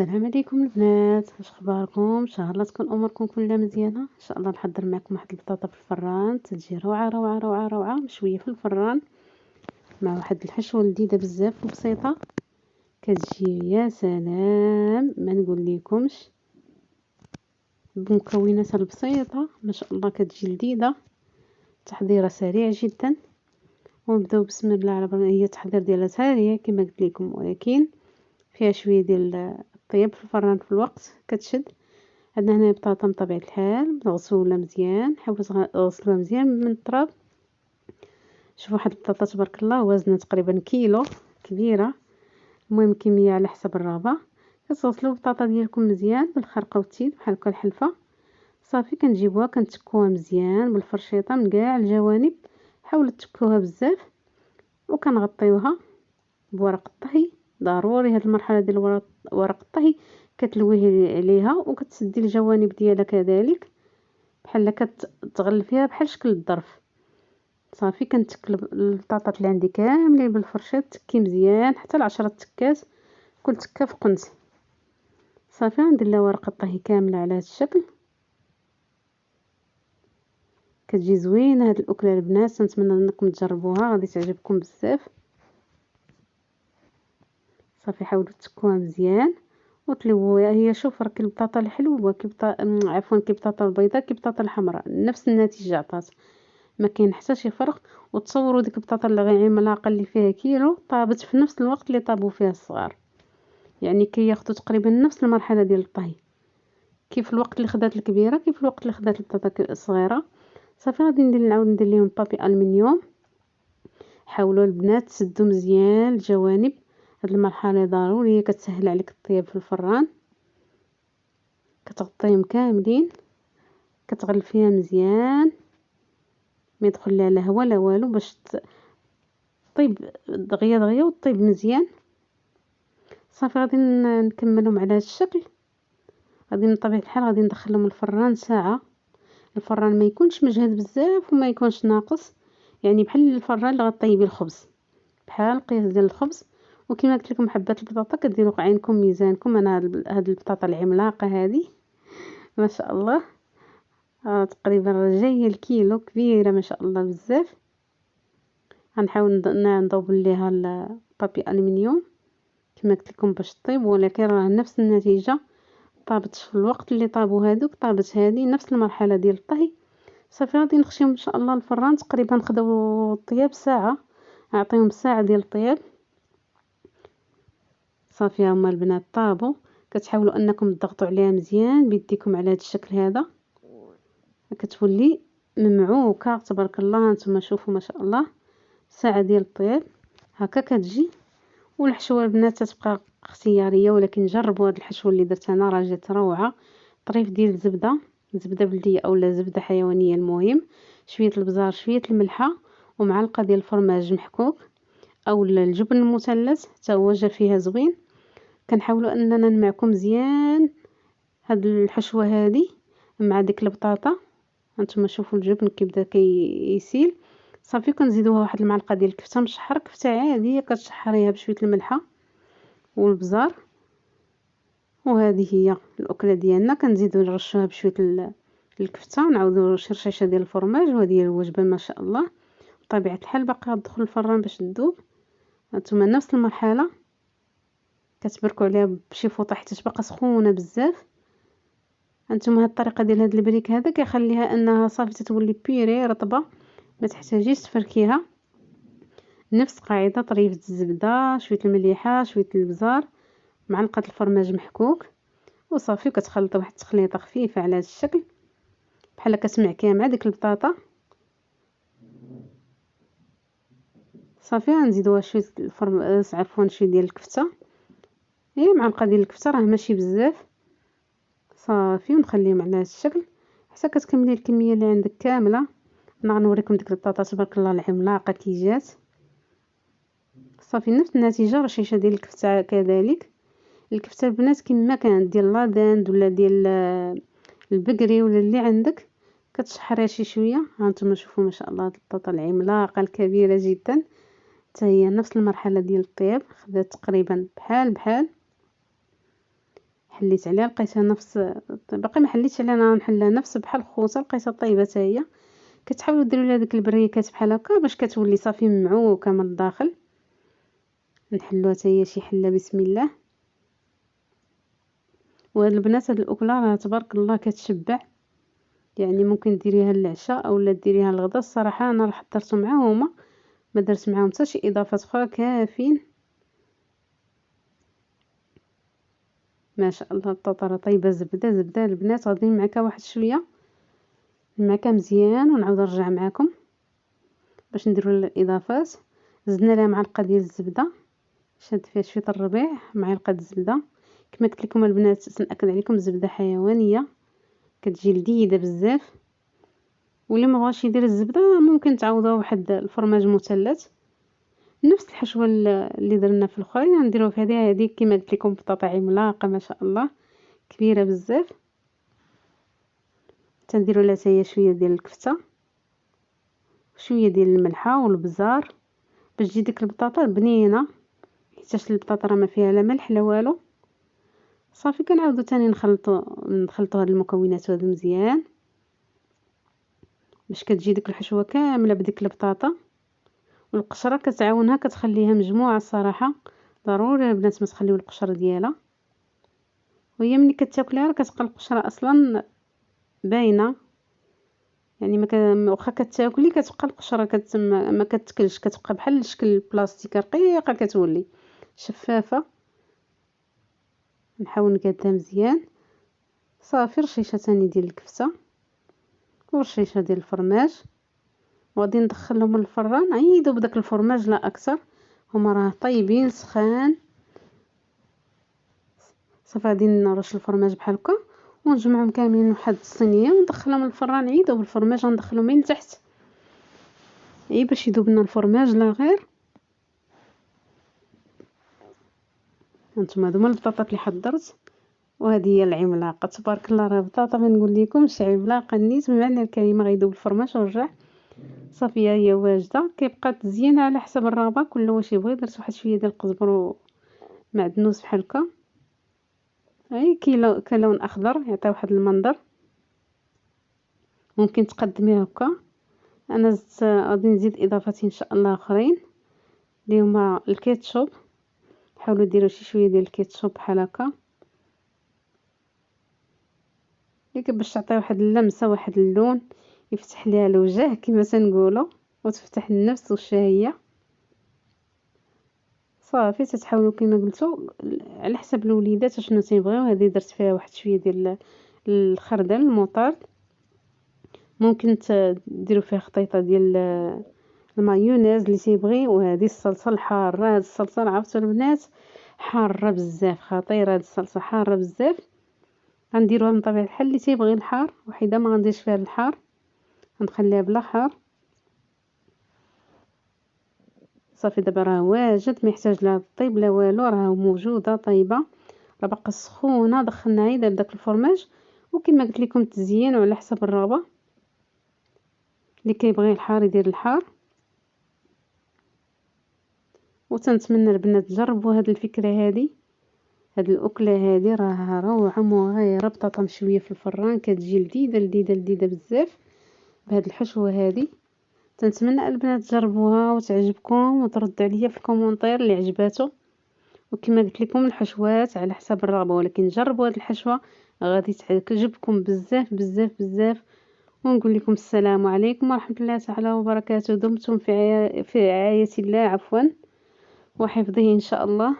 السلام عليكم البنات، واش اخباركم؟ ان شاء الله تكون اموركم كلها مزيانه. ان شاء الله نحضر معكم واحد البطاطا في الفران تجي روعه روعه روعه روعه مشويه في الفران مع واحد الحشوه لذيذه بزاف وبسيطه. كتجي يا سلام ما نقول لكمش، بمكوناتها البسيطه ما شاء الله كتجي لذيذه. تحضيرها سريع جدا، ونبداو بسم الله على بركه. هي التحضير ديالها سريع كما قلت لكم، ولكن فيها شويه ديال الطياب في الفران في الوقت كتشد. عندنا هنا بطاطا من طبيعة الحال مغسولة مزيان، حاولوا تغسلوها مزيان من التراب. شوفوا واحد البطاطا تبارك الله وزنها تقريبا كيلو، كبيرة. المهم كمية على حسب الرغبة. كتغسلوا البطاطا ديالكم مزيان بالخرقة والتيد بحال هكا الحلفة. صافي كنجيبوها كنتكوها مزيان بالفرشيطة من كاع الجوانب، حاولوا تكوها بزاف. وكنغطيوها بورق الطهي. ضروري هاد المرحلة ديال ورق الطهي كتلويه عليها وكتسدي الجوانب ديالها كذلك، بحال كتغلفيها بحال شكل الظرف. صافي كنتك البطاطا اللي عندي كاملين بالفرشيط، تكي مزيان حتى ل10 تكات، كل تكه في قنت. صافي ندير لها ورقه الطهي كامله على هذا الشكل. كتجي زوينه هاد الاكله البنات، نتمنى انكم تجربوها، غادي تعجبكم بزاف. صافي حاولوا تكوها مزيان وتلووها. هي شوف راك البطاطا الحلوه عفوا البطاطا البيضاء البطاطا الحمراء نفس النتيجه عطات، ما كاين حتى شي فرق. وتصوروا ديك البطاطا اللي غير عملاقه اللي فيها كيلو طابت في نفس الوقت اللي طابوا فيها الصغار، يعني كياخذوا تقريبا نفس المرحله ديال الطهي، كيف الوقت اللي خدات الكبيره كيف الوقت اللي خدات البطاطا الصغيره. صافي غادي نعاود ندير لهم بابي الومنيوم. حاولوا البنات تسدوا مزيان الجوانب، هاد المرحله ضروريه كتسهل عليك الطياب في الفران. كتغطيهم كاملين، كتغلفيها مزيان ما يدخل لها لا هوا لا والو باش طيب دغيا دغيا وطيب مزيان. صافي غادي نكملهم على هذا الشكل. غادي من طبيعه الحال غادي ندخلهم الفران ساعه. الفران ما يكونش مجهد بزاف وما يكونش ناقص، يعني بحال الفران اللي غطيبي الخبز، بحال القياس ديال الخبز. وكما قلت لكم حبات البطاطا كديروا عينكم ميزانكم. انا هاد البطاطا العملاقه هذه ما شاء الله تقريبا جايه الكيلو، كبيره ما شاء الله بزاف. غنحاول نضوب ليها البابي الومنيوم كما قلت لكم باش طيب، ولكن راه نفس النتيجه. طابت في الوقت اللي طابوا هادوك، طابت هذه نفس المرحله ديال الطهي. صافي غادي نخشيهم ان شاء الله الفران. تقريبا خداو الطياب ساعه، اعطيهم ساعه ديال الطياب. صافي هما البنات طابوا. كتحاولوا انكم تضغطوا عليها مزيان بيديكم على هذا الشكل هذا، كتولي ممعوكه تبارك الله. هانتوما شوفوا ما شاء الله ساعه ديال الطياب هكا كتجي. والحشوه البنات تتبقى اختياريه، ولكن جربوا هاد الحشوه اللي درت انا راه جات روعه. طريف ديال زبده بلديه اولا زبده حيوانيه، المهم شويه البزار شويه الملحه ومعلقه ديال الفرماج محكوك اولا الجبن المثلث حتى هو جا فيها زوين. كنحاولوا اننا نمعكم مزيان هاد الحشوه هذه مع ديك البطاطا. هانتوما شوفوا الجبن كيبدا كيسيل. صافي كنزيدوها واحد المعلقه ديال الكفته مشحر، كفته عاديه كتشحريها بشويه الملحه والبزار. وهذه هي الاكله ديالنا. كنزيدو نرشوها بشويه الكفته ونعاودو شرشيشه ديال الفرماج. وهذه هي الوجبه ما شاء الله. بطبيعه الحال باقا تدخل الفران باش تذوب. هانتوما نفس المرحله كتبركوا عليها بشي فوطه حيت باقا سخونه بزاف. هانتوما هاد الطريقه ديال هاد البريك هذا كيخليها انها صافي تتولي بيري رطبه، ما تحتاجيش تفركيها. نفس قاعده طريفه الزبده شويه المليحه شويه البزار معلقه الفرماج محكوك، وصافي كتخلطوا واحد التخليطه خفيفه على هذا الشكل بحال كتمعكيها مع ديك البطاطا. صافي غنزيدوها شويه عفوا شويه ديال الكفته، هي معلقه ديال الكفته راه ماشي بزاف. صافي ونخليهم على هذا الشكل حتى كتكملي الكميه اللي عندك كامله. انا غنوريكم ديك البطاطا تبارك الله العملاقه كي جات. صافي نفس النتيجه رشيشه ديال الكفته كذلك. الكفته البنات كما كانت ديال لاداند ولا ديال البقري ولا اللي عندك كتشحريها شي شويه. هانتوما شوفوا ما شاء الله البطاطا العملاقه الكبيره جدا حتى هي نفس المرحله ديال الطياب، خدات تقريبا بحال حليت عليها لقيتها نفس، باقي ما حليتش عليها، انا نحلها نفس بحال الخوصه، لقيتها طيبه حتى هي. كتحاولوا ديروا لها ديك البريكات بحال هكا باش كتولي صافي ممعوكه من الداخل. نحلوها حتى هي شي حله بسم الله. وهاد البنات هاد الاكله راه تبارك الله كتشبع، يعني ممكن ديريها للعشاء اولا ديريها للغدا. الصراحه انا راه حضرته معاهم، ما درت معاهم حتى شي اضافات اخرى، كافيين ما شاء الله. البطاطا راه طيبه، زبده زبده البنات. غادي معاكا واحد شويه معاكا مزيان ونعاود نرجع معاكم باش نديروا الاضافات. زدنا لها معلقه ديال الزبده، شاد فيها شويه الربيع، معلقه الزبده. كما قلت لكم البنات تنأكد عليكم الزبده حيوانيه كتجي لذيذه بزاف. واللي ما بغاش يدير الزبده ممكن تعوضوها بواحد الفرماج مثلث، نفس الحشوه اللي درنا في الاخرين نديروها في هذه كما قلت لكم. بطاطا عملاقه ما شاء الله، كبيره بزاف. تنديروا لها حتى شويه ديال الكفته، شويه ديال الملحه والبزار باش تجي ديك البطاطا بنينه، حيت البطاطا راه ما فيها لا ملح لا والو. صافي كنعاودو تاني نخلطو هاد المكونات هادو مزيان باش كتجي ديك الحشوه كامله بديك البطاطا. والقشره كتعاونها كتخليها مجموعه. الصراحه ضروري البنات ما تخليو القشره ديالها، وهي ملي كتاكليها راه كتبقى القشره اصلا باينه، يعني ما واخا كتاكلي كتبقى القشره ما كتكلش، كتبقى بحال شكل البلاستيك رقيقه، كتولي شفافه. نحاول نقادها مزيان. صافي رشيشه ثاني ديال الكفته ورشيشه ديال الفرماج، وغادي ندخلهم للفران عيدوا بداك الفرماج لا اكثر. هما راه طيبين سخان. صافي غادي نرش الفرماج بحال هكا ونجمعهم كاملين واحد الصينيه وندخلهم للفران عيدوا بالفرماج. غندخلهم من تحت باش يذوب لنا الفرماج لا غير. هانتوما هادو هما البطاطا اللي حضرت، وهذه هي العملاقه تبارك الله. راه بطاطا ما نقول لكمش، عملاقه نيت بمعنى الكلمه. غيذوب الفرماج ورجع صافي هي واجده. كيبقى تزيين على حسب الرغبه، كل واش يبغي. درت واحد شويه ديال القزبر ومعدنوس بحال هكا، اي كلون اخضر يعطي واحد المنظر. ممكن تقدميه هكا. انا زدت غادي نزيد اضافات ان شاء الله اخرين اللي هما الكيتشوب. حاولوا ديروا شي شويه ديال الكيتشوب بحال هكا ياك باش تعطي واحد اللمسه، واحد اللون يفتح ليها الوجه كما تنقولوا، وتفتح النفس والشهيه. صافي تتحاولوا كما قلتوا على حسب الوليدات شنو تيبغيو. هذه درت فيها واحد شويه ديال الخردل المطارد. ممكن ديروا فيها خطيطه ديال المايونيز اللي تيبغي. وهذه الصلصه الحاره، هذه الصلصه عرفتوا البنات حاره بزاف، خطيره. هذه الصلصه حاره بزاف. غنديروها من طبيعه الحال اللي تيبغي الحار، وحده ما غنديرش فيها الحار، غنخليها بلا حار. صافي دابا راه واجد، ما يحتاج لا طيب لا والو، راه موجوده طيبه، راه باقا سخونه. دخلنا غير داك الفرماج، وكما قلت لكم تزيين على حسب الرغبه. اللي كيبغي الحار يدير الحار. وتنتمنى البنات تجربوا هذه الفكره، هذه الاكله هذه راها روعه مغايره. بطاطا مشويه في الفران كتجي لذيذه لذيذه لذيذه بزاف بهذه الحشوه هذه. تنتمنى البنات تجربوها وتعجبكم وتردوا عليا في الكومونتير اللي عجباتو. وكما قلت لكم الحشوات على حسب الرغبه، ولكن جربوا هذه الحشوه غادي تعجبكم بزاف بزاف بزاف. ونقول لكم السلام عليكم ورحمه الله تعالى وبركاته. دمتم في رعايه الله عفوا وحفظه ان شاء الله.